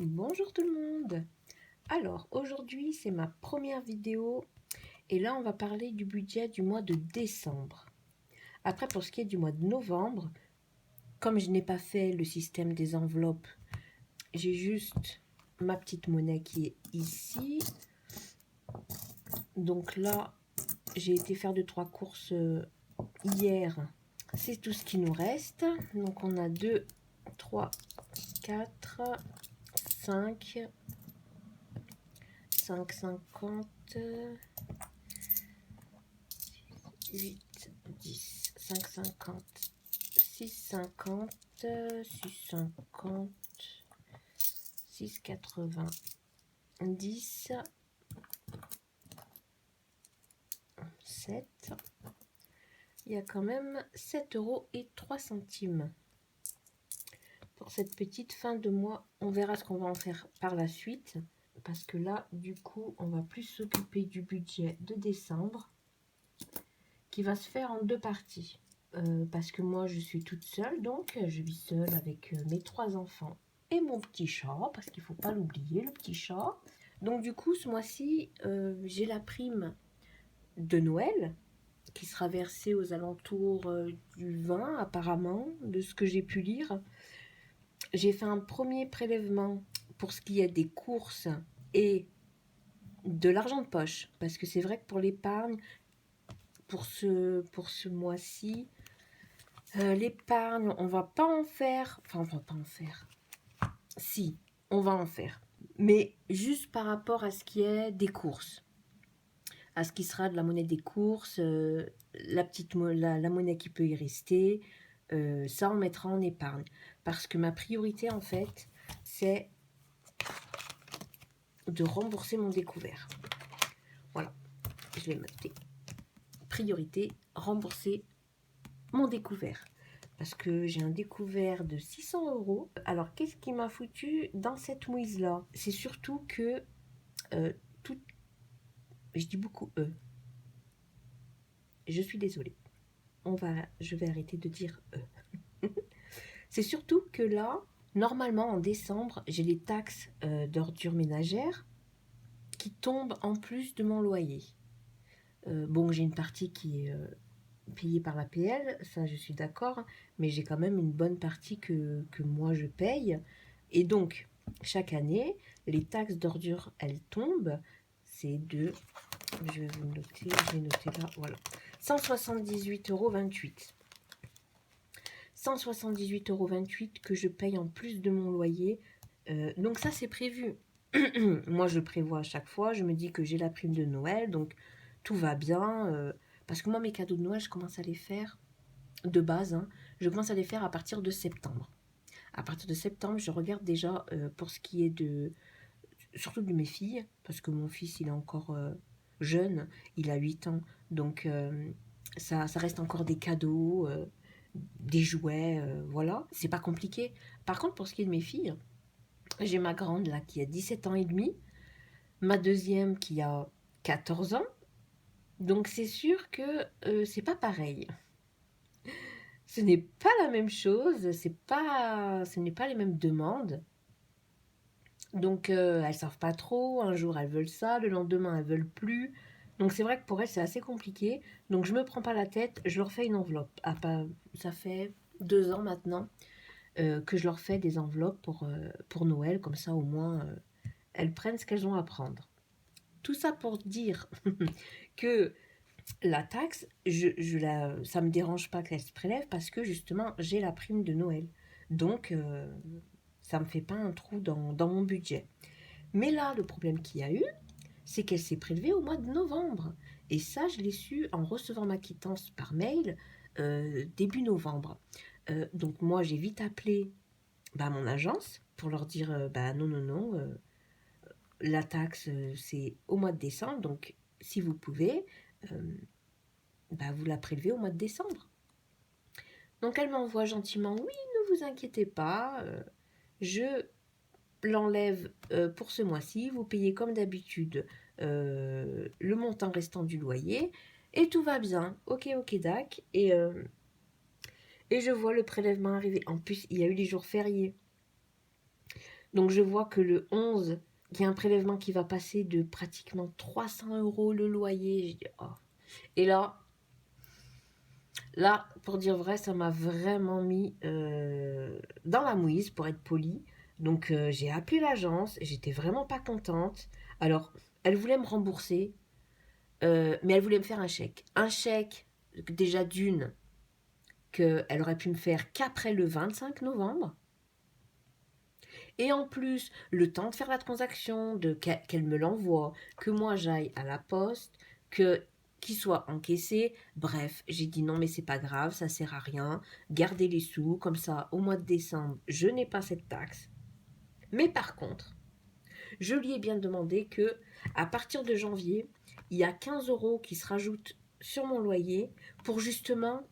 Bonjour tout le monde. Alors aujourd'hui c'est ma première vidéo et là on va parler du budget du mois de décembre. Après pour ce qui est du mois de novembre, comme je n'ai pas fait le système des enveloppes, j'ai juste ma petite monnaie qui est ici. Donc là j'ai été faire 2-3 courses hier. C'est tout ce qui nous reste. Donc on a 2, 3, 4, 5, 5,50, 8, 10, 5,50, 6,50, 6,50, 6,80, 10, 7. Il y a quand même 7,03 € pour cette petite fin de mois. On verra ce qu'on va en faire par la suite. Parce que là, du coup, on va plus s'occuper du budget de décembre qui va se faire en 2 parties. Parce que moi, je suis toute seule, donc je vis seule avec mes 3 enfants et mon petit chat, parce qu'il ne faut pas l'oublier, le petit chat. Donc du coup, ce mois-ci, j'ai la prime de Noël qui sera versée aux alentours du 20 apparemment, de ce que j'ai pu lire. J'ai fait un premier prélèvement pour ce qui est des courses et de l'argent de poche, parce que c'est vrai que pour l'épargne, pour ce mois-ci, l'épargne, on va pas en faire, enfin on va pas en faire, si, on va en faire, mais juste par rapport à ce qui est des courses, à ce qui sera de la monnaie des courses, la monnaie qui peut y rester, ça on mettra en épargne, parce que ma priorité en fait, c'est de rembourser mon découvert. Voilà, je l'ai noté. Priorité, rembourser mon découvert. Parce que j'ai un découvert de 600 €. Alors, qu'est-ce qui m'a foutu dans cette mouise-là? C'est surtout que, tout... je dis beaucoup « je suis désolée. Je vais arrêter de dire « C'est surtout que là, normalement, en décembre, j'ai les taxes d'ordures ménagères qui tombent en plus de mon loyer. Bon, j'ai une partie qui est payée par l'APL, ça je suis d'accord, mais j'ai quand même une bonne partie que moi je paye. Et donc, chaque année, les taxes d'ordures, elles tombent. C'est de, je vais vous noter, je vais noter là, voilà, 178,28 €. 178,28 € que je paye en plus de mon loyer. Donc ça, c'est prévu. Moi, je prévois à chaque fois. Je me dis que j'ai la prime de Noël, donc tout va bien. Parce que moi, mes cadeaux de Noël, je commence à les faire de base. Hein, je commence à les faire à partir de septembre. À partir de septembre, je regarde déjà pour ce qui est surtout de mes filles, parce que mon fils, il est encore jeune, il a 8 ans. Donc, ça reste encore des cadeaux, des jouets, voilà. C'est pas compliqué. Par contre, pour ce qui est de mes filles, j'ai ma grande là qui a 17 ans et demi, ma deuxième qui a 14 ans. Donc c'est sûr que c'est pas pareil. Ce n'est pas la même chose, ce n'est pas les mêmes demandes. Donc elles savent pas trop, un jour elles veulent ça, le lendemain elles veulent plus. Donc c'est vrai que pour elles c'est assez compliqué. Donc je me prends pas la tête, je leur fais une enveloppe. Ah, pas, ça fait 2 ans maintenant que je leur fais des enveloppes pour Noël, comme ça au moins elles prennent ce qu'elles ont à prendre. Tout ça pour dire que la taxe, ça me dérange pas qu'elle se prélève parce que justement j'ai la prime de Noël. Donc ça me fait pas un trou dans mon budget. Mais là, le problème qu'il y a eu, c'est qu'elle s'est prélevée au mois de novembre. Et ça, je l'ai su en recevant ma quittance par mail début novembre. Donc moi, j'ai vite appelé mon agence pour leur dire non, non, non, la taxe, c'est au mois de décembre. Donc, si vous pouvez, vous la prélevez au mois de décembre. Donc, elle m'envoie gentiment, oui, ne vous inquiétez pas, je l'enlève pour ce mois-ci, vous payez comme d'habitude le montant restant du loyer et tout va bien. Ok, ok, dac. Et je vois le prélèvement arriver. En plus, il y a eu les jours fériés. Donc je vois que le 11, il y a un prélèvement qui va passer de pratiquement 300 € le loyer. Je dis, oh. Et là, pour dire vrai, ça m'a vraiment mis dans la mouise, pour être poli. Donc j'ai appelé l'agence, j'étais vraiment pas contente. Alors, elle voulait me rembourser, mais elle voulait me faire un chèque. Un chèque, déjà d'une, qu'elle aurait pu me faire qu'après le 25 novembre. Et en plus, le temps de faire la transaction, qu'elle me l'envoie, que moi j'aille à la poste, qu'il soit encaissé. Bref, j'ai dit non mais c'est pas grave, ça sert à rien. Gardez les sous, comme ça au mois de décembre, je n'ai pas cette taxe. Mais par contre, je lui ai bien demandé que à partir de janvier, il y a 15 € qui se rajoutent sur mon loyer pour justement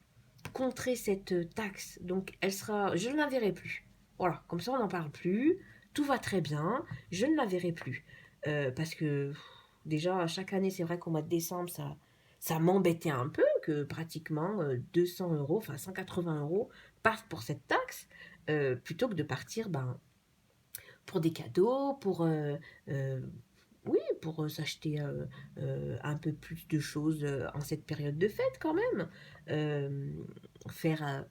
contrer cette taxe. Donc je ne la verrai plus. Voilà, comme ça on n'en parle plus, tout va très bien, je ne la verrai plus. Parce que déjà, chaque année, c'est vrai qu'au mois de décembre, ça m'embêtait un peu que pratiquement 200 €, enfin 180 € partent pour cette taxe, plutôt que de partir pour des cadeaux, euh, oui, pour s'acheter un peu plus de choses en cette période de fête quand même. Euh, faire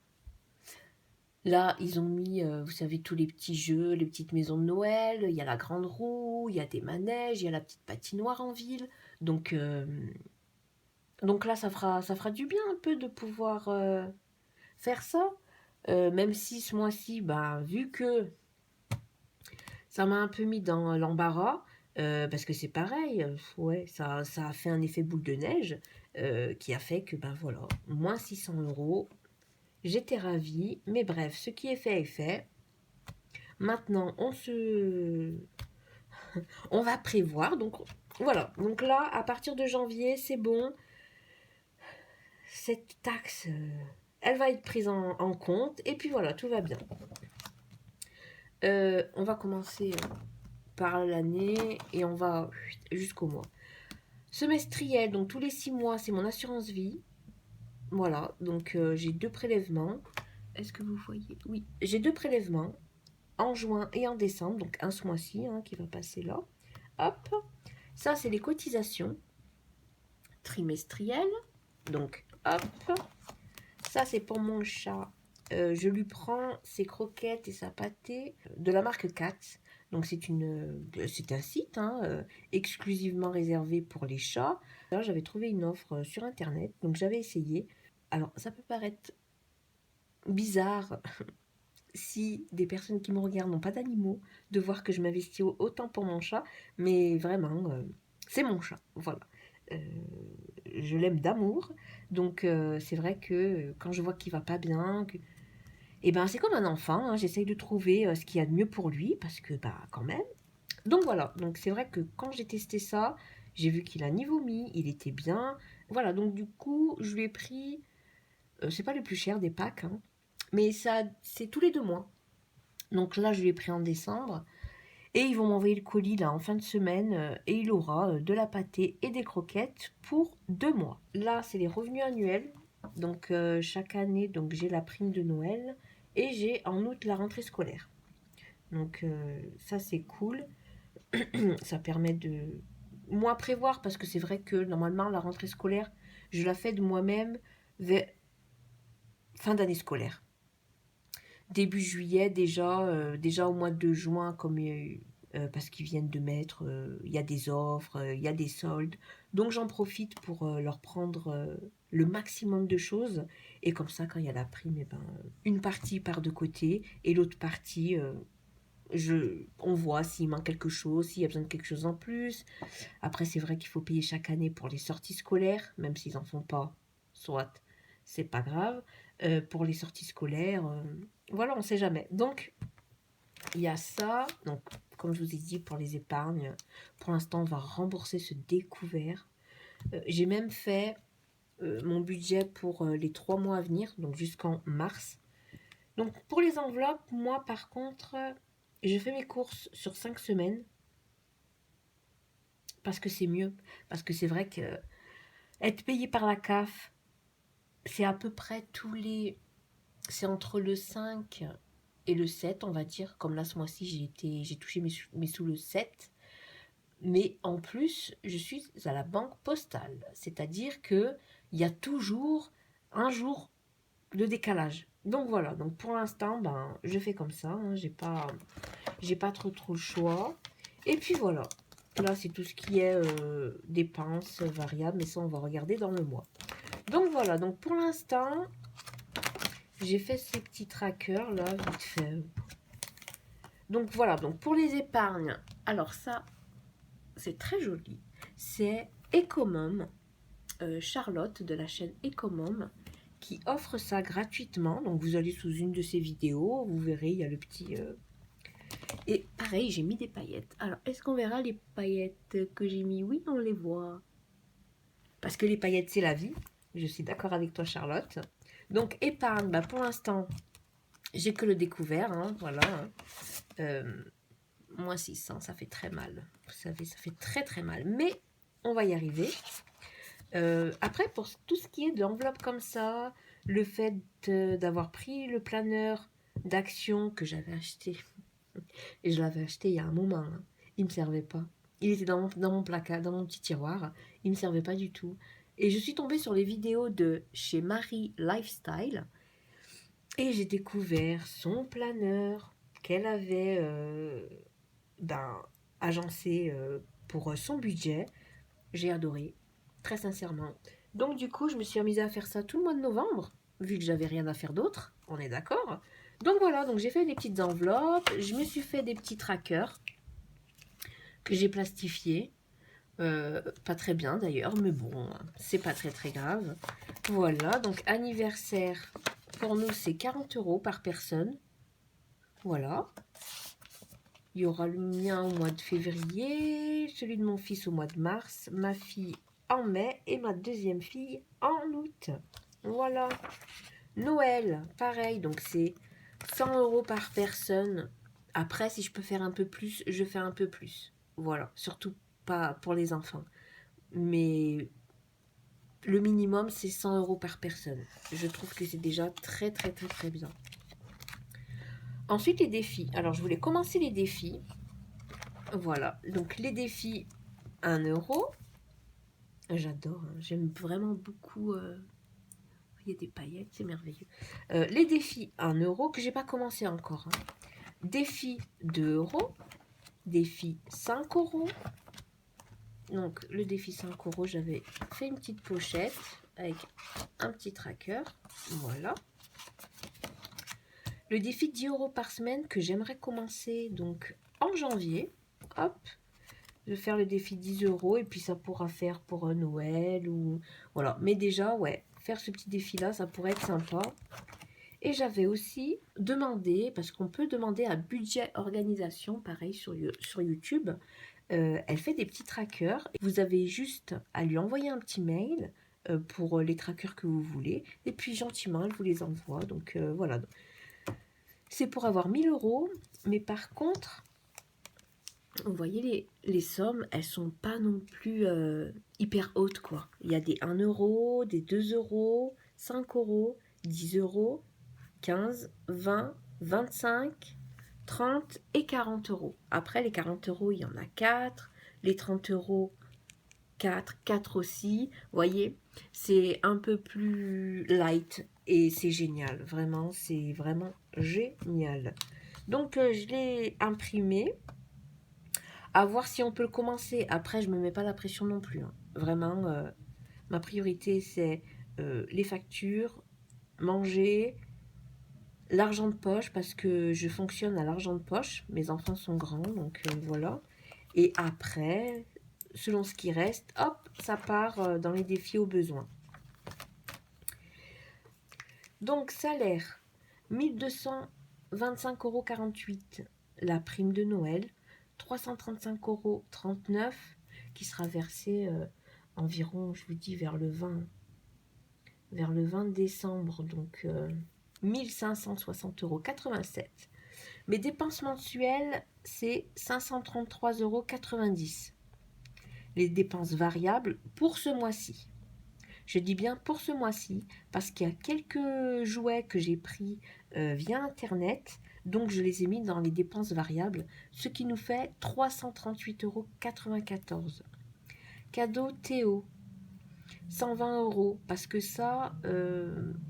Là, ils ont mis, vous savez, tous les petits jeux, les petites maisons de Noël, il y a la grande roue, il y a des manèges, il y a la petite patinoire en ville. Donc, euh, donc là, ça fera du bien un peu de pouvoir faire ça. Même si ce mois-ci, bah, vu que ça m'a un peu mis dans l'embarras, parce que c'est pareil, ouais, ça a fait un effet boule de neige qui a fait que, ben voilà, moins 600 €. J'étais ravie, mais bref, ce qui est fait est fait. Maintenant, on va prévoir. Donc voilà. Donc là, à partir de janvier, c'est bon. Cette taxe, elle va être prise en compte. Et puis voilà, tout va bien. On va commencer par l'année et on va jusqu'au mois. Semestriel, donc tous les 6 mois, c'est mon assurance vie. Voilà, donc j'ai 2 prélèvements. Est-ce que vous voyez? Oui, j'ai 2 prélèvements en juin et en décembre, donc un ce mois-ci qui va passer là. Hop, ça c'est les cotisations trimestrielles. Donc hop, ça c'est pour mon chat. Je lui prends ses croquettes et sa pâtée de la marque Katz. Donc c'est un site exclusivement réservé pour les chats. Là, j'avais trouvé une offre sur internet, donc j'avais essayé. Alors ça peut paraître bizarre si des personnes qui me regardent n'ont pas d'animaux, de voir que je m'investis autant pour mon chat, mais vraiment, c'est mon chat, voilà. Euh, je l'aime d'amour, donc c'est vrai que quand je vois qu'il va pas bien, eh ben c'est comme un enfant, j'essaye de trouver ce qu'il y a de mieux pour lui, parce que bah quand même. Donc voilà, donc c'est vrai que quand j'ai testé ça, j'ai vu qu'il a ni vomi, il était bien, voilà, donc du coup je lui ai pris, c'est pas le plus cher des packs, mais ça c'est tous les 2 mois. Donc là, je l'ai pris en décembre. Et ils vont m'envoyer le colis là en fin de semaine. Et il aura de la pâtée et des croquettes pour 2 mois. Là, c'est les revenus annuels. Donc chaque année, donc j'ai la prime de Noël. Et j'ai en août la rentrée scolaire. Donc ça, c'est cool. Ça permet de moins prévoir. Parce que c'est vrai que normalement, la rentrée scolaire, je la fais de moi-même vers fin d'année scolaire. Début juillet déjà au mois de juin, comme parce qu'ils viennent de mettre, il y a des offres, il y a des soldes. Donc j'en profite pour leur prendre le maximum de choses. Et comme ça, quand il y a la prime, eh ben, une partie part de côté et l'autre partie, on voit s'il manque quelque chose, s'il y a besoin de quelque chose en plus. Après, c'est vrai qu'il faut payer chaque année pour les sorties scolaires, même s'ils n'en font pas, soit, c'est pas grave. Pour les sorties scolaires, voilà, on ne sait jamais. Donc, il y a ça. Donc, comme je vous ai dit, pour les épargnes, pour l'instant, on va rembourser ce découvert. J'ai même fait mon budget pour les 3 mois à venir, donc jusqu'en mars. Donc, pour les enveloppes, moi, par contre, je fais mes courses sur 5 semaines parce que c'est mieux. Parce que c'est vrai que être payé par la CAF, c'est à peu près c'est entre le 5 Et le 7, on va dire, comme là ce mois-ci, j'ai touché mes sous le 7. Mais en plus, je suis à la banque postale. C'est-à-dire qu'il y a toujours un jour de décalage. Donc voilà, donc pour l'instant, ben, je fais comme ça. Hein, j'ai pas trop le choix. Et puis voilà. Là, c'est tout ce qui est dépenses variables, mais ça, on va regarder dans le mois. Donc voilà, donc pour l'instant, j'ai fait ces petits trackers là, vite fait. Donc voilà, donc pour les épargnes, alors ça, c'est très joli. C'est Ecomom, Charlotte de la chaîne Ecomom, qui offre ça gratuitement. Donc vous allez sous une de ses vidéos, vous verrez, il y a le petit... Et pareil, j'ai mis des paillettes. Alors, est-ce qu'on verra les paillettes que j'ai mis? Oui, on les voit. Parce que les paillettes, c'est la vie. Je suis d'accord avec toi, Charlotte. Donc, épargne, bah, pour l'instant, j'ai que le découvert. Hein, voilà. Moins 600, ça fait très mal. Vous savez, ça fait très mal. Mais on va y arriver. Après, pour tout ce qui est de l'enveloppe comme ça, le fait d'avoir pris le planeur d'action que j'avais acheté, et je l'avais acheté il y a un moment, hein, il ne me servait pas. Il était dans mon placard, dans mon petit tiroir, il ne me servait pas du tout. Et je suis tombée sur les vidéos de chez Marie Lifestyle, et j'ai découvert son planeur qu'elle avait ben, agencé pour son budget. J'ai adoré, très sincèrement. Donc du coup, je me suis remise à faire ça tout le mois de novembre, vu que j'avais rien à faire d'autre, on est d'accord. Donc voilà, donc j'ai fait des petites enveloppes, je me suis fait des petits trackers que j'ai plastifiés. Pas très bien d'ailleurs, mais bon, c'est pas très grave. Voilà, donc anniversaire, pour nous c'est 40 € par personne. Voilà. Il y aura le mien au mois de février, celui de mon fils au mois de mars, ma fille en mai et ma deuxième fille en août. Voilà. Noël, pareil, donc c'est 100 € par personne. Après, si je peux faire un peu plus, je fais un peu plus. Voilà, surtout pas pour les enfants. Mais le minimum, c'est 100 € par personne. Je trouve que c'est déjà très bien. Ensuite, les défis. Alors, je voulais commencer les défis. Voilà, donc les défis 1 €. J'adore, hein, j'aime vraiment beaucoup. Il y a des paillettes, c'est merveilleux. Les défis 1 € que j'ai pas commencé encore. Hein. Défi 2 €. Défi 5 €. Donc le défi 5 €, j'avais fait une petite pochette avec un petit tracker. Voilà. Le défi 10 € par semaine que j'aimerais commencer donc en janvier. Hop. De faire le défi 10 € et puis ça pourra faire pour un Noël ou voilà. Mais déjà, ouais, faire ce petit défi là, ça pourrait être sympa. Et j'avais aussi demandé, parce qu'on peut demander à Budget Organisation, pareil sur YouTube, elle fait des petits trackers. Vous avez juste à lui envoyer un petit mail pour les trackers que vous voulez. Et puis gentiment, elle vous les envoie. Donc voilà. C'est pour avoir 1000 €. Mais par contre, vous voyez, les sommes, elles sont pas non plus hyper hautes, quoi. Il y a des 1 €, des 2 €, 5 €, 10 €, 15, 20, 25, 30 et 40 €. Après, les 40 €, il y en a 4. Les 30 €, 4 aussi. Vous voyez, c'est un peu plus light et c'est génial. Vraiment, c'est vraiment génial. Donc, je l'ai imprimé. À voir si on peut le commencer. Après, je ne me mets pas la pression non plus. Hein. Vraiment, ma priorité, c'est les factures, manger, l'argent de poche, parce que je fonctionne à l'argent de poche. Mes enfants sont grands, donc voilà. Et après, selon ce qui reste, hop, ça part dans les défis aux besoins. Donc, salaire, 1225,48 € la prime de Noël. 335,39 € qui sera versé environ, je vous dis, vers le 20 décembre, donc 1560,87 €. Mes dépenses mensuelles, c'est 533,90 €. Les dépenses variables pour ce mois-ci. Je dis bien pour ce mois-ci, parce qu'il y a quelques jouets que j'ai pris via Internet. Donc, je les ai mis dans les dépenses variables, ce qui nous fait 338,94 €. Cadeau Théo, 120 €, parce que ça,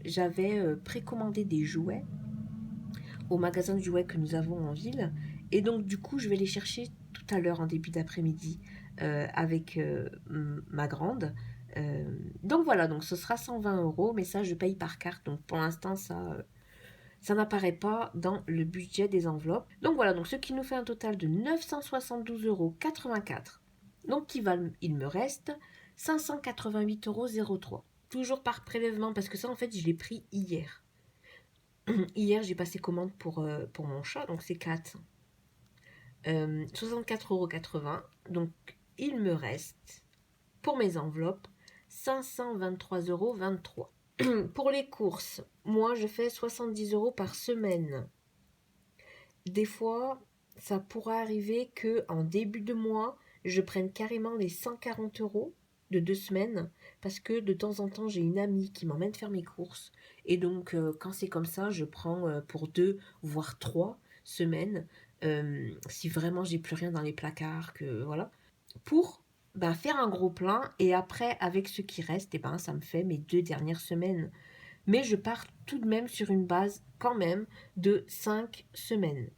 j'avais précommandé des jouets au magasin de jouets que nous avons en ville. Et donc, du coup, je vais les chercher tout à l'heure en début d'après-midi avec ma grande. Donc voilà, donc ce sera 120 €, mais ça, je paye par carte. Donc pour l'instant, ça n'apparaît pas dans le budget des enveloppes. Donc voilà, donc ce qui nous fait un total de 972,84 €. Donc il me reste 588,03 €. Toujours par prélèvement, parce que ça, en fait, je l'ai pris hier. Hier, j'ai passé commande pour mon chat, donc c'est 4. 64,80 €. Donc, il me reste, pour mes enveloppes, 523,23 €. Pour les courses, moi, je fais 70 € par semaine. Des fois, ça pourra arriver qu'en début de mois, je prenne carrément les 140 € de 2 semaines, parce que de temps en temps, j'ai une amie qui m'emmène faire mes courses. Et donc, quand c'est comme ça, je prends pour 2, voire 3 semaines, si vraiment j'ai plus rien dans les placards, que voilà, pour faire un gros plein. Et après, avec ce qui reste, ça me fait mes 2 dernières semaines. Mais je pars tout de même sur une base quand même de 5 semaines.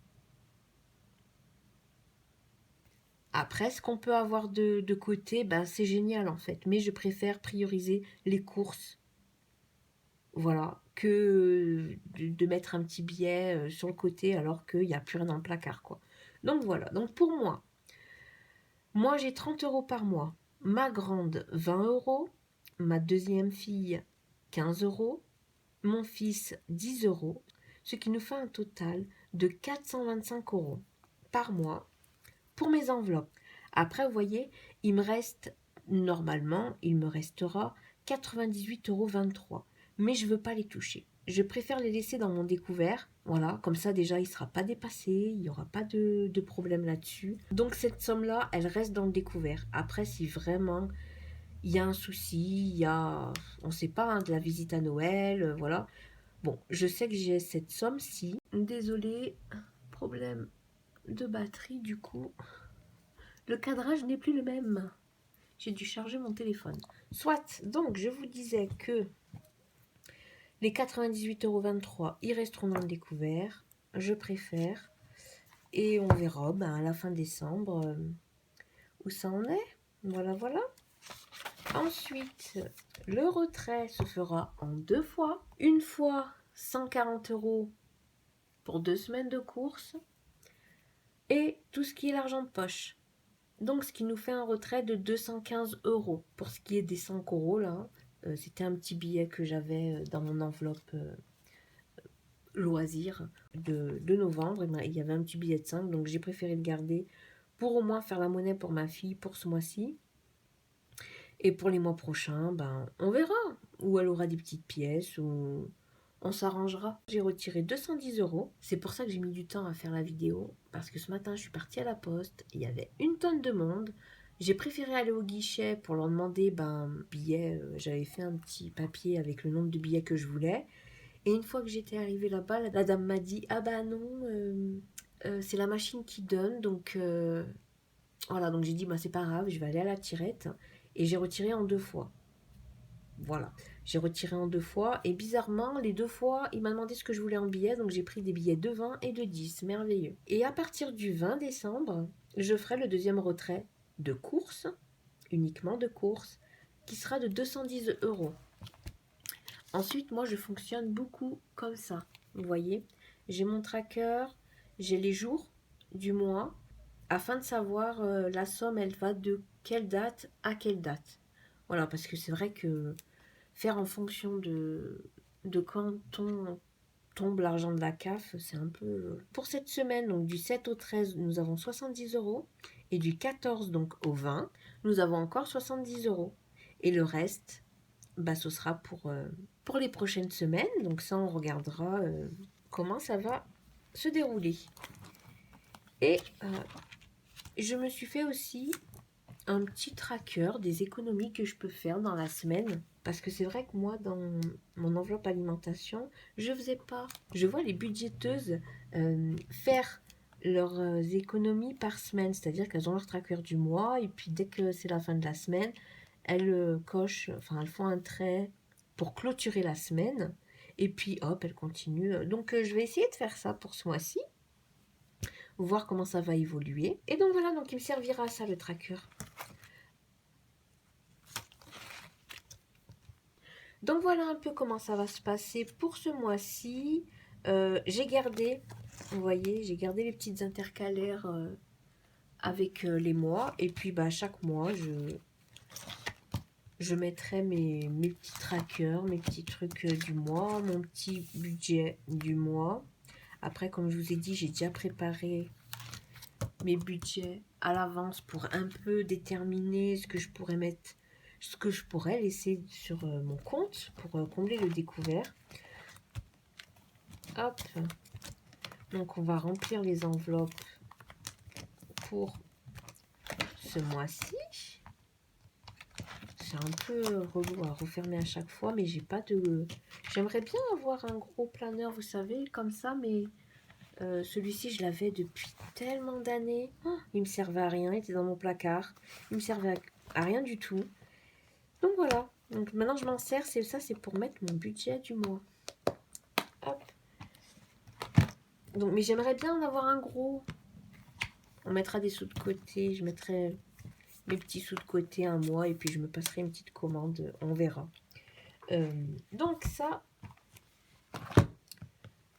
Après, ce qu'on peut avoir de côté, c'est génial en fait. Mais je préfère prioriser les courses. Voilà, que de mettre un petit billet sur le côté alors qu'il n'y a plus rien dans le placard, quoi. Donc voilà, donc pour moi j'ai 30 € par mois. Ma grande, 20 €. Ma deuxième fille, 15 €. Mon fils, 10 €. Ce qui nous fait un total de 425 € par mois pour mes enveloppes. Après, vous voyez, normalement, il me restera 98,23 €. Mais je ne veux pas les toucher. Je préfère les laisser dans mon découvert. Voilà, comme ça déjà, il ne sera pas dépassé, il n'y aura pas de problème là-dessus. Donc cette somme-là, elle reste dans le découvert. Après, si vraiment il y a un souci, on ne sait pas, hein, de la visite à Noël, voilà. Bon, je sais que j'ai cette somme-ci. Désolée, problème de batterie du coup. Le cadrage n'est plus le même. J'ai dû charger mon téléphone. Soit, donc je vous disais que les 98,23 €, ils resteront dans le découvert. Je préfère. Et on verra à la fin décembre où ça en est. Voilà, voilà. Ensuite, le retrait se fera en 2 fois. Une fois 140 € pour 2 semaines de courses. Et tout ce qui est l'argent de poche. Donc, ce qui nous fait un retrait de 215 €. Pour ce qui est des 5 € là, c'était un petit billet que j'avais dans mon enveloppe loisir de novembre. Il y avait un petit billet de 5, donc j'ai préféré le garder pour au moins faire la monnaie pour ma fille pour ce mois-ci. Et pour les mois prochains, on verra. Ou elle aura des petites pièces, ou on s'arrangera. J'ai retiré 210 €. C'est pour ça que j'ai mis du temps à faire la vidéo. Parce que ce matin, je suis partie à la poste. Il y avait une tonne de monde. J'ai préféré aller au guichet pour leur demander billet. J'avais fait un petit papier avec le nombre de billets que je voulais. Et une fois que j'étais arrivée là-bas, la dame m'a dit « Ah non, c'est la machine qui donne. » Donc voilà, donc j'ai dit c'est pas grave, je vais aller à la tirette. Et j'ai retiré en 2 fois. Voilà, j'ai retiré en 2 fois. Et bizarrement, les 2 fois, il m'a demandé ce que je voulais en billets. Donc j'ai pris des billets de 20 et de 10. Merveilleux. Et à partir du 20 décembre, je ferai le deuxième retrait de course, uniquement de course, qui sera de 210 €. Ensuite, moi, je fonctionne beaucoup comme ça. Vous voyez, j'ai mon tracker, j'ai les jours du mois, afin de savoir la somme, elle va de quelle date à quelle date. Voilà, parce que c'est vrai que faire en fonction de quand on tombe l'argent de la CAF, c'est un peu... Pour cette semaine, donc du 7 au 13, nous avons 70 €. Et du 14 donc au 20, nous avons encore 70 €. Et le reste, ce sera pour les prochaines semaines. Donc ça, on regardera comment ça va se dérouler. Et je me suis fait aussi un petit tracker des économies que je peux faire dans la semaine. Parce que c'est vrai que moi, dans mon enveloppe alimentation, je faisais pas. Je vois les budgéteuses faire leurs économies par semaine, c'est-à-dire qu'elles ont leur tracker du mois et puis dès que c'est la fin de la semaine, elles cochent, enfin elles font un trait pour clôturer la semaine et puis hop, elles continuent. Donc je vais essayer de faire ça pour ce mois-ci, voir comment ça va évoluer. Et donc voilà, donc il me servira ça le tracker. Donc voilà un peu comment ça va se passer pour ce mois-ci. J'ai gardé, vous voyez, j'ai gardé les petites intercalaires avec les mois. Et puis bah, chaque mois, je mettrai mes petits trackers, mes petits trucs du mois, mon petit budget du mois. Après, comme je vous ai dit, j'ai déjà préparé mes budgets à l'avance pour un peu déterminer ce que je pourrais mettre, ce que je pourrais laisser sur mon compte pour combler le découvert. Hop. Donc, on va remplir les enveloppes pour ce mois-ci. C'est un peu relou à refermer à chaque fois, mais j'ai pas de... J'aimerais bien avoir un gros planeur, vous savez, comme ça, mais celui-ci, je l'avais depuis tellement d'années. Oh, il me servait à rien, il était dans mon placard. Il me servait à rien du tout. Donc voilà. Donc maintenant, je m'en sers. C'est ça, c'est pour mettre mon budget du mois. Hop. Donc, mais j'aimerais bien en avoir un gros. On mettra des sous de côté. Je mettrai mes petits sous de côté un mois et puis je me passerai une petite commande. On verra. Donc ça,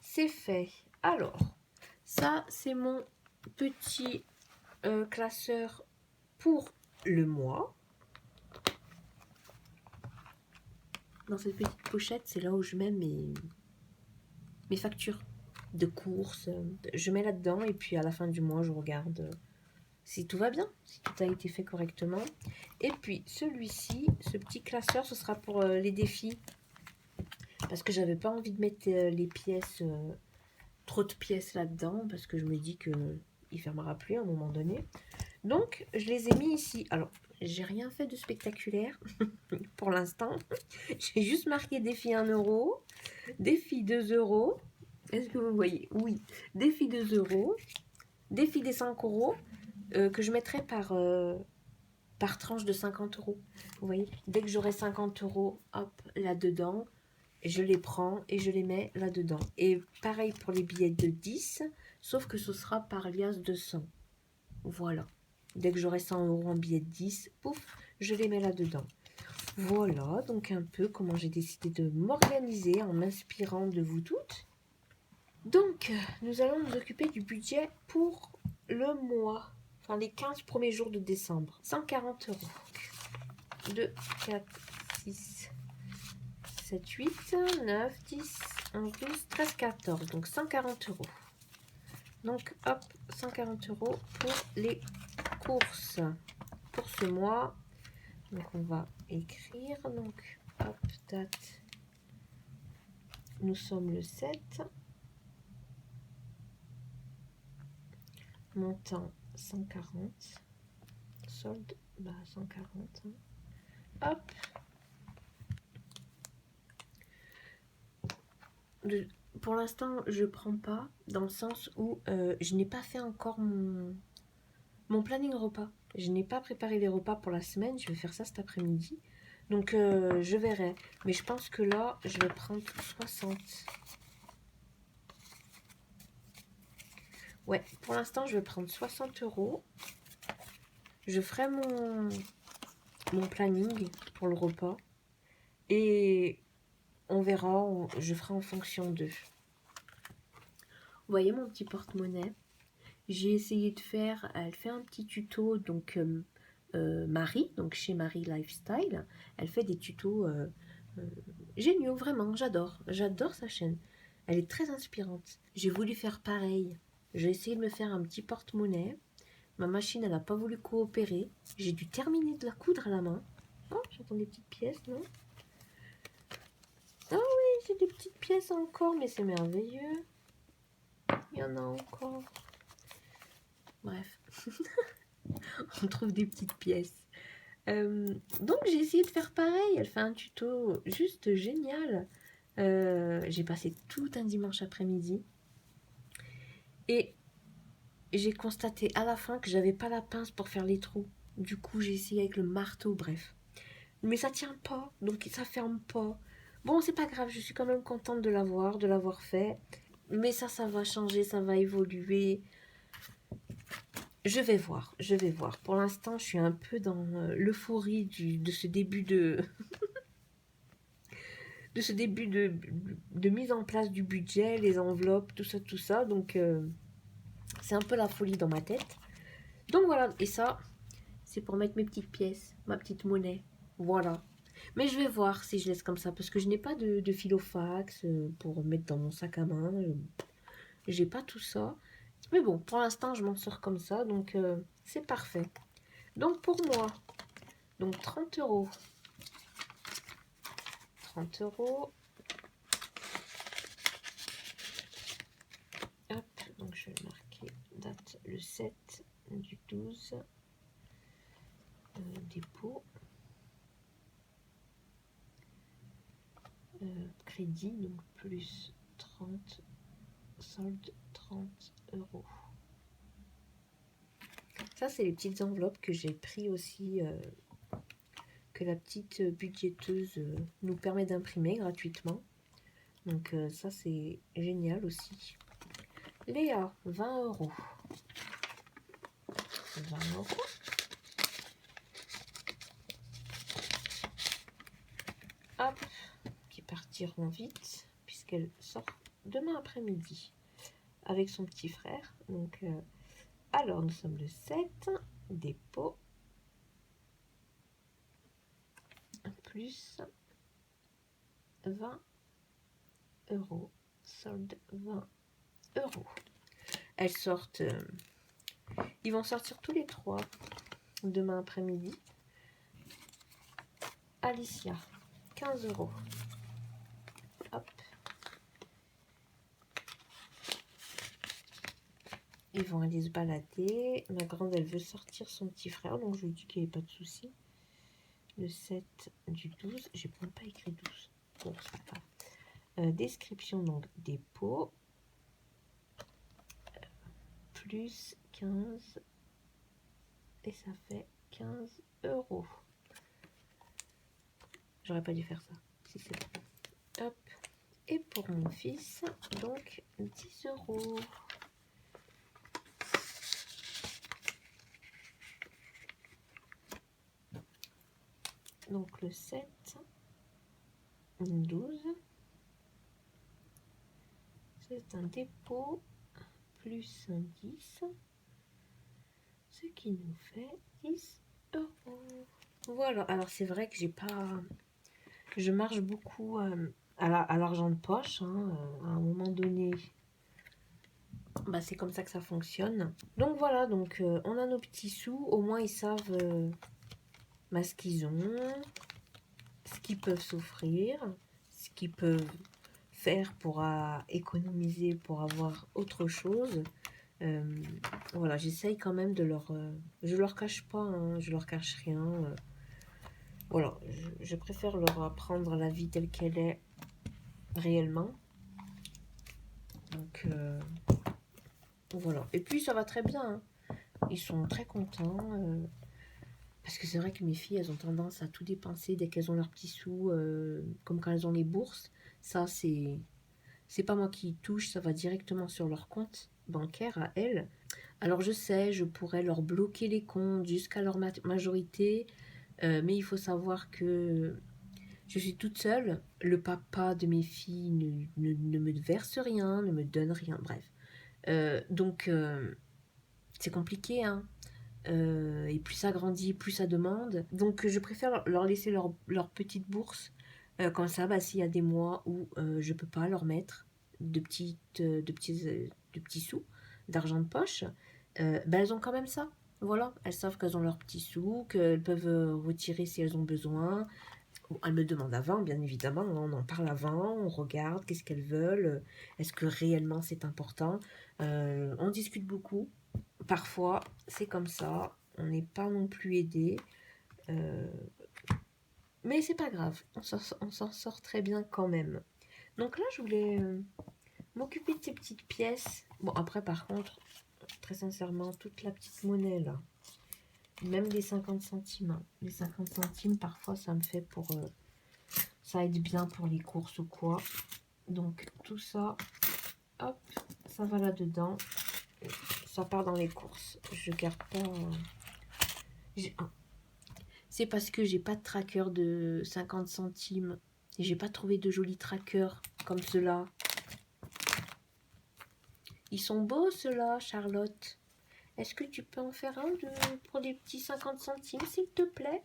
c'est fait. Alors, ça, c'est mon petit classeur pour le mois. Dans cette petite pochette, c'est là où je mets mes factures de courses. Je mets là-dedans et puis à la fin du mois, je regarde si tout va bien, si tout a été fait correctement. Et puis celui-ci, ce petit classeur, ce sera pour les défis. Parce que j'avais pas envie de mettre les pièces, trop de pièces là-dedans, parce que je me dis qu'il fermera plus à un moment donné. Donc, je les ai mis ici. Alors, j'ai rien fait de spectaculaire pour l'instant. J'ai juste marqué défi 1 euro, défi 2 euros. Est-ce que vous voyez? Oui. Défi 2 euros, défi des 5 euros que je mettrai par tranche de 50 euros. Vous voyez? Dès que j'aurai 50 euros, hop, là-dedans, je les prends et je les mets là-dedans. Et pareil pour les billets de 10, sauf que ce sera par liasse de 100. Voilà. Dès que j'aurai 100 euros en billets de 10, pouf, je les mets là-dedans. Voilà, donc un peu comment j'ai décidé de m'organiser en m'inspirant de vous toutes. Donc, nous allons nous occuper du budget pour le mois, enfin les 15 premiers jours de décembre. 140 euros. 2, 4, 6, 7, 8, 9, 10, 11, 12, 13, 14. Donc 140 euros. Donc, hop, 140 euros pour les courses pour ce mois. Donc, on va écrire. Donc, hop, date. Nous sommes le 7. Montant 140. Solde, bah 140. Hop. Pour l'instant, je prends pas dans le sens où je n'ai pas fait encore mon planning repas. Je n'ai pas préparé les repas pour la semaine. Je vais faire ça cet après-midi. Donc, je verrai. Mais je pense que là, je vais prendre 60. Ouais, pour l'instant, je vais prendre 60 euros. Je ferai mon planning pour le repas. Et on verra, je ferai en fonction d'eux. Vous voyez mon petit porte-monnaie? J'ai essayé de faire, elle fait un petit tuto, donc Marie, donc chez Marie Lifestyle. Elle fait des tutos géniaux, vraiment, j'adore sa chaîne. Elle est très inspirante. J'ai voulu faire pareil. J'ai essayé de me faire un petit porte-monnaie. Ma machine, elle n'a pas voulu coopérer. J'ai dû terminer de la coudre à la main. Oh, j'entends des petites pièces, non? Ah oui, j'ai des petites pièces encore, mais c'est merveilleux. Il y en a encore. Bref. On trouve des petites pièces. Donc, j'ai essayé de faire pareil. Elle fait un tuto juste génial. J'ai passé tout un dimanche après-midi. Et j'ai constaté à la fin que j'avais pas la pince pour faire les trous. Du coup, j'ai essayé avec le marteau, bref. Mais ça tient pas, donc ça ferme pas. Bon, c'est pas grave, je suis quand même contente de l'avoir fait. Mais ça va changer, ça va évoluer. Je vais voir, je vais voir. Pour l'instant, je suis un peu dans l'euphorie de ce début de ce début de mise en place du budget, les enveloppes, tout ça. Donc, c'est un peu la folie dans ma tête. Donc voilà, et ça, c'est pour mettre mes petites pièces, ma petite monnaie. Voilà. Mais je vais voir si je laisse comme ça, parce que je n'ai pas de filofax pour mettre dans mon sac à main. J'ai pas tout ça. Mais bon, pour l'instant, je m'en sors comme ça, donc c'est parfait. Donc pour moi, donc 30 euros. 30 euros. Hop, donc je vais marquer date le 7 du 12. Dépôt. Crédit, donc plus 30. Solde 30 euros. Ça, c'est les petites enveloppes que j'ai pris aussi, que la petite budgéteuse nous permet d'imprimer gratuitement. Donc ça, c'est génial aussi. Léa, 20 euros. 20 euros. Hop, qui partiront vite, puisqu'elle sort demain après-midi avec son petit frère. Donc, alors, nous sommes le 7, dépôt, plus 20 euros, solde 20 euros. Elles sortent, ils vont sortir tous les trois demain après-midi. Alicia, 15 euros. Hop. Ils vont aller se balader. Ma grande, elle veut sortir son petit frère, donc je lui dis qu'il n'y avait pas de souci. Le 7 du 12, j'ai même pas écrit 12. Bon, c'est pas grave. Description, donc dépôt. Plus 15. Et ça fait 15 euros. J'aurais pas dû faire ça. Si c'est bon. Hop. Et pour mon fils, donc 10 euros. Donc le 7, 12. C'est un dépôt plus un 10. Ce qui nous fait 10 euros. Voilà. Alors c'est vrai que j'ai pas... Je marche beaucoup à l'argent de poche. Hein, à un moment donné, bah, c'est comme ça que ça fonctionne. Donc voilà, donc on a nos petits sous. Au moins ils savent ce qu'ils ont, ce qu'ils peuvent s'offrir, ce qu'ils peuvent faire pour économiser, pour avoir autre chose. Voilà, j'essaye quand même de leur... je leur cache pas, hein, je leur cache rien. Voilà, je préfère leur apprendre la vie telle qu'elle est réellement. Donc voilà. Et puis ça va très bien. Hein. Ils sont très contents. Parce que c'est vrai que mes filles, elles ont tendance à tout dépenser dès qu'elles ont leurs petits sous, comme quand elles ont les bourses. Ça, c'est pas moi qui y touche, ça va directement sur leur compte bancaire à elles. Alors je sais, je pourrais leur bloquer les comptes jusqu'à leur majorité, mais il faut savoir que je suis toute seule. Le papa de mes filles ne me verse rien, ne me donne rien, bref. Donc c'est compliqué, hein. Et plus ça grandit, plus ça demande. Donc je préfère leur laisser leur petite bourse. Comme ça, bah, s'il y a des mois où je peux pas leur mettre de petits sous, d'argent de poche, bah, elles ont quand même ça. Voilà, elles savent qu'elles ont leurs petits sous, qu'elles peuvent retirer si elles ont besoin. Bon, elles me demandent avant, bien évidemment, on en parle avant, on regarde qu'est-ce qu'elles veulent, est-ce que réellement c'est important. On discute beaucoup. Parfois, c'est comme ça, on n'est pas non plus aidé, mais c'est pas grave, on s'en sort très bien quand même. Donc là, je voulais m'occuper de ces petites pièces. Bon, après, par contre, très sincèrement, toute la petite monnaie, là, même les 50 centimes, hein. Les 50 centimes, parfois, ça me fait pour... ça aide bien pour les courses ou quoi. Donc, tout ça, hop, ça va là-dedans. Ça part dans les courses. Je garde pas... C'est parce que j'ai pas de tracker de 50 centimes. Et j'ai pas trouvé de jolis trackers comme ceux-là. Ils sont beaux, ceux-là, Charlotte. Est-ce que tu peux en faire un pour les petits 50 centimes, s'il te plaît?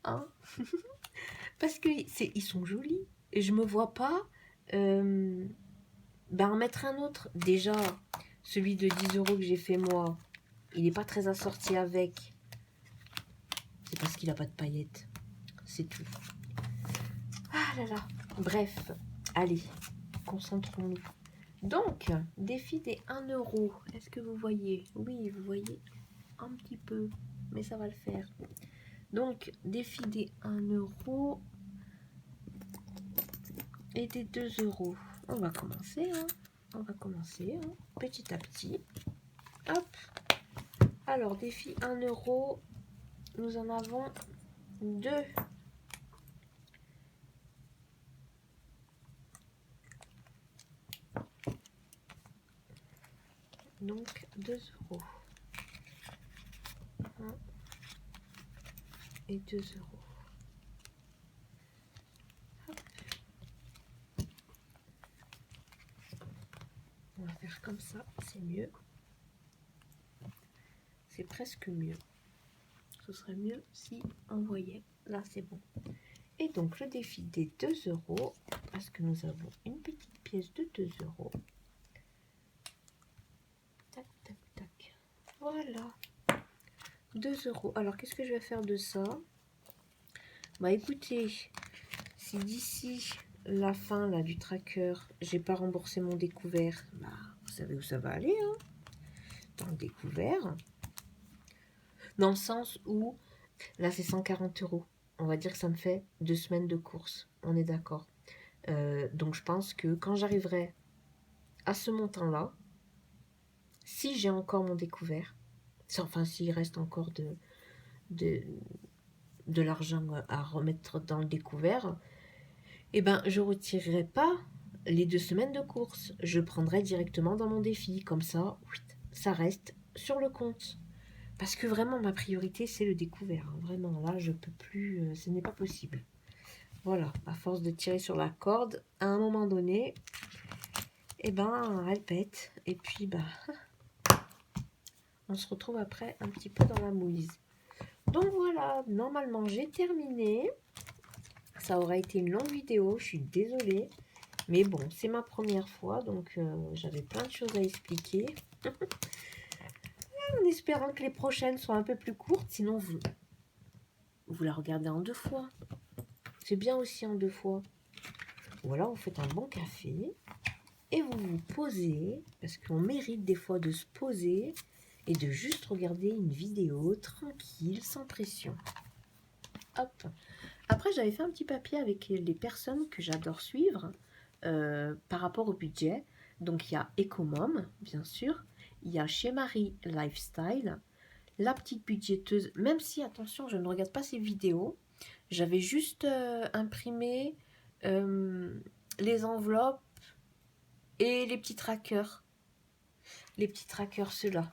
Hein? Parce que ils sont jolis. Et je me vois pas en mettre un autre. Déjà, celui de 10 € que j'ai fait moi, il n'est pas très assorti avec. C'est parce qu'il n'a pas de paillettes. C'est tout. Ah là là. Bref, allez, concentrons-nous. Donc, défi des 1 €. Est-ce que vous voyez? Oui, vous voyez un petit peu, mais ça va le faire. Donc, défi des 1 € et des 2 €. On va commencer, hein. On va commencer, hein, petit à petit. Hop. Alors, défi 1 €, nous en avons 2. Donc, 2 €. 1 et 2 €. On va faire comme ça, c'est mieux. C'est presque mieux. Ce serait mieux si on voyait. Là, c'est bon. Et donc, le défi des 2 €, parce que nous avons une petite pièce de 2 €. Tac, tac, tac. Voilà. 2 €. Alors, qu'est-ce que je vais faire de ça? Bah, écoutez, si d'ici la fin là, du tracker, j'ai pas remboursé mon découvert, bah, vous savez où ça va aller, hein? Dans le découvert. Dans le sens où, là, c'est 140 €. On va dire que ça me fait 2 semaines de course. On est d'accord. Donc, je pense que quand j'arriverai à ce montant-là, si j'ai encore mon découvert, enfin, s'il reste encore de l'argent à remettre dans le découvert, eh ben, je retirerai pas les 2 semaines de course. Je prendrai directement dans mon défi. Comme ça, ça reste sur le compte. Parce que vraiment, ma priorité, c'est le découvert. Hein. Vraiment, là, je peux plus... ce n'est pas possible. Voilà, à force de tirer sur la corde, à un moment donné, eh ben, elle pète. Et puis, bah, on se retrouve après un petit peu dans la mouise. Donc voilà, normalement, j'ai terminé. Ça aura été une longue vidéo, je suis désolée. Mais bon, c'est ma première fois, donc j'avais plein de choses à expliquer. En espérant que les prochaines soient un peu plus courtes, sinon vous la regardez en 2 fois. C'est bien aussi en 2 fois. Voilà, vous faites un bon café et vous vous posez, parce qu'on mérite des fois de se poser et de juste regarder une vidéo tranquille, sans pression. Hop. Après, j'avais fait un petit papier avec les personnes que j'adore suivre par rapport au budget. Donc, il y a Ecomom, bien sûr. Il y a Chez Marie Lifestyle. La petite budgéteuse, même si, attention, je ne regarde pas ses vidéos. J'avais juste imprimé les enveloppes et les petits trackers. Les petits trackers, ceux-là.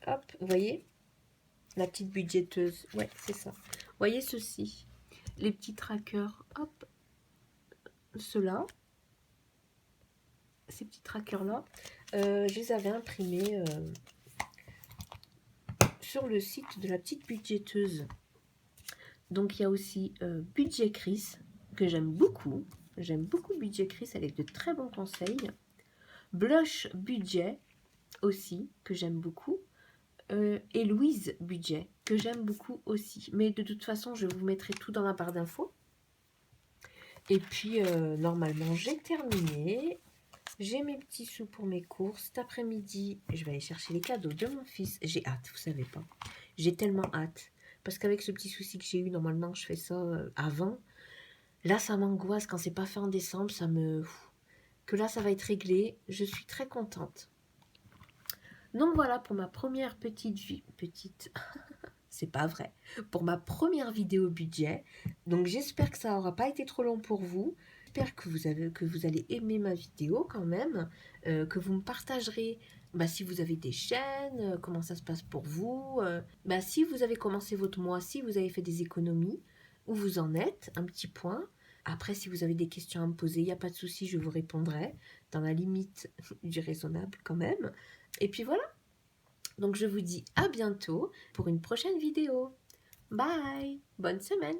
Hop, vous voyez? La petite budgéteuse. Ouais, c'est ça. Vous voyez ceci? Les petits trackers. Hop. Ceux-là. Ces petits trackers-là. Je les avais imprimés sur le site de la petite budgéteuse. Donc, il y a aussi Budget Chris, que j'aime beaucoup. J'aime beaucoup Budget Chris avec de très bons conseils. Blush Budget aussi, que j'aime beaucoup. Et Louise Budget, que j'aime beaucoup aussi. Mais de toute façon, je vous mettrai tout dans la barre d'infos. Et puis, normalement, j'ai terminé. J'ai mes petits sous pour mes courses. Cet après-midi, je vais aller chercher les cadeaux de mon fils. J'ai hâte, vous savez pas. J'ai tellement hâte. Parce qu'avec ce petit souci que j'ai eu, normalement, je fais ça avant. Là, ça m'angoisse. Quand c'est pas fait en décembre, ça me... que là, ça va être réglé. Je suis très contente. Donc voilà pour ma première petite, c'est pas vrai, pour ma première vidéo budget. Donc j'espère que ça n'aura pas été trop long pour vous. J'espère que vous allez aimer ma vidéo quand même, que vous me partagerez si vous avez des chaînes, comment ça se passe pour vous, si vous avez commencé votre mois, si vous avez fait des économies, où vous en êtes, un petit point. Après, si vous avez des questions à me poser, il n'y a pas de souci, je vous répondrai dans la limite du raisonnable quand même. Et puis voilà. Donc je vous dis à bientôt pour une prochaine vidéo. Bye! Bonne semaine!